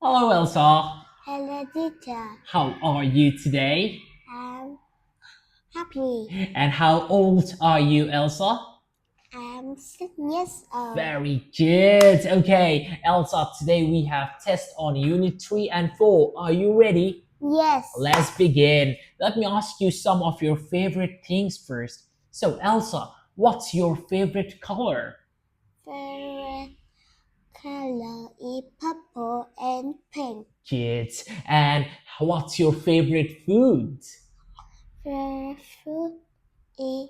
Hello, Elsa. Hello, teacher. How are you today? I'm happy. And how old are you, Elsa? I'm 6 years old. Very good. Okay, Elsa, today we have test on Unit 3 and 4. Are you ready? Yes. Let's begin. Let me ask you some of your favorite things first. So, Elsa, what's your favorite color? Favorite color is purple and pink. Good. And what's your favorite food? Favorite food is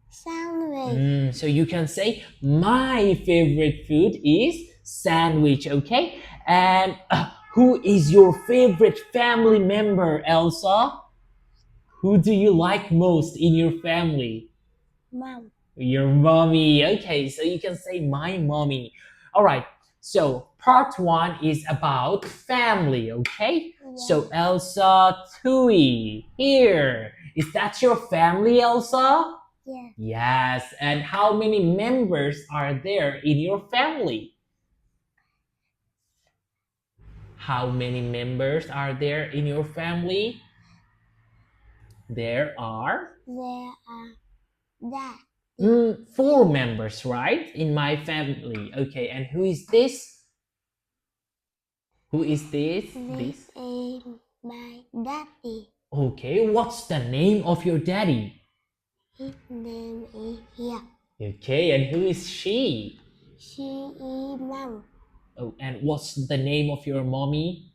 sandwich. So you can say my favorite food is sandwich, okay? And who is your favorite family member, Elsa? Who do you like most in your family? Mom. Your mommy. Okay, so you can say my mommy. All right. So part one is about family, okay? Yes. So Elsa, Thuỷ, here. Is that your family, Elsa? Yes. Yes, and how many members are there in your family? How many members are there in your family? There are There are dad. four members, right? In my family. Okay, and who is this? Who is this? This is my daddy. Okay, what's the name of your daddy? His name is here. Okay, and who is she? She is mom. Oh, and what's the name of your mommy?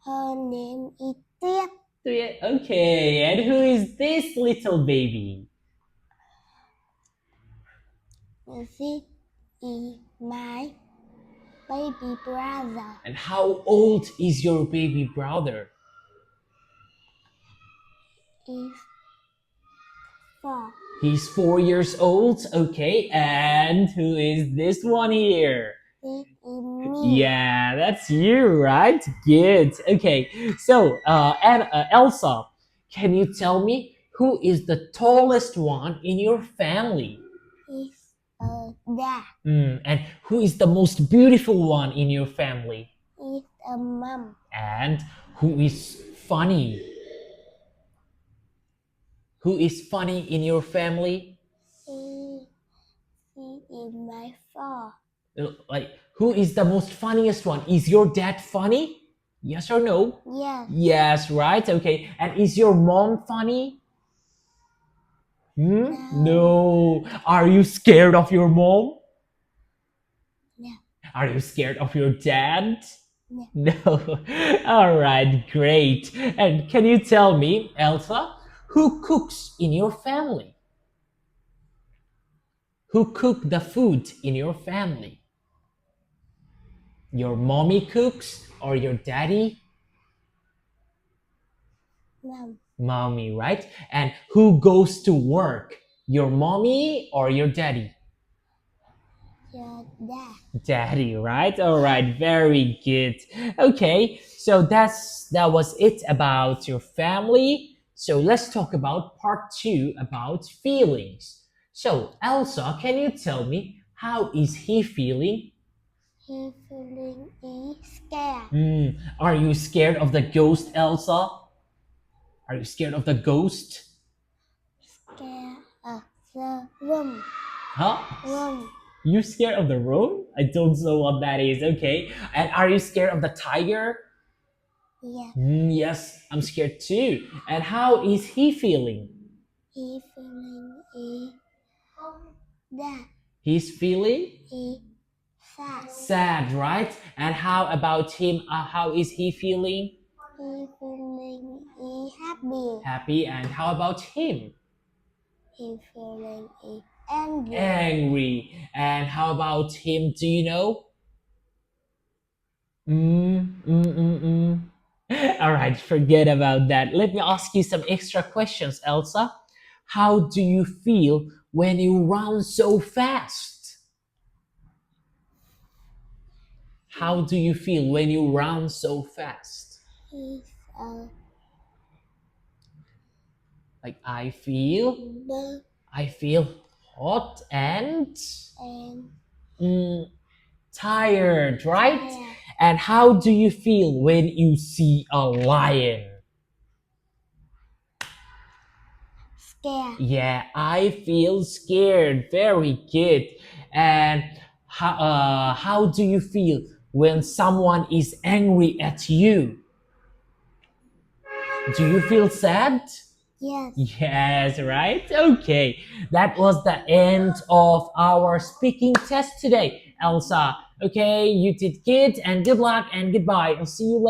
Her name is Tuyết. Okay, and who is this little baby? This is my baby brother. And how old is your baby brother? Is 4. He's 4 years old. Okay, and who is this one here? This is me. Yeah, that's you, right? Good. Okay, so Elsa, can you tell me who is the tallest one in your family? Is a dad. And who is the most beautiful one in your family? Is a mom. And who is funny? Who is funny in your family? She is my 4. Like, who is the most funniest one? Is your dad funny? Yes or no? Yes. Yes, right? Okay. And is your mom funny? No. Are you scared of your mom? No. Are you scared of your dad? No. No. All right, great. And can you tell me, Elsa, who cooks in your family? Who cook the food in your family? Your mommy cooks or your daddy? Mom. Mommy, right? And who goes to work? Your mommy or your daddy? Your dad. Daddy, right? All right, very good. Okay, so that was it about your family. So let's talk about part two about feelings. So Elsa, can you tell me how is he feeling? He feeling is scared. Are you scared of the ghost, Elsa? Are you scared of the ghost? Scared of the room. Huh? Room. You scared of the room? I don't know what that is. Okay. And are you scared of the tiger? Yes. Yes, I'm scared too. And how is he feeling? He feeling is that. He's feeling Is sad. sad, right? And how about him? How is he feeling? He feeling is happy. Happy. And how about him? He feeling is angry. Angry. And how about him? Do you know? Mm, mm, mm, mm. All right, forget about that. Let me ask you some extra questions, Elsa. How do you feel when you run so fast? How do you feel when you run so fast? He's a Like I feel hot and and mm, Tired, right? Tired. And how do you feel when you see a lion? Scared. Yeah, I feel scared. Very good. And how do you feel when someone is angry at you? Do you feel sad? Yes. Yes, right? Okay. That was the end of our speaking test today, Elsa. Okay, you did good and good luck and goodbye. I'll see you later.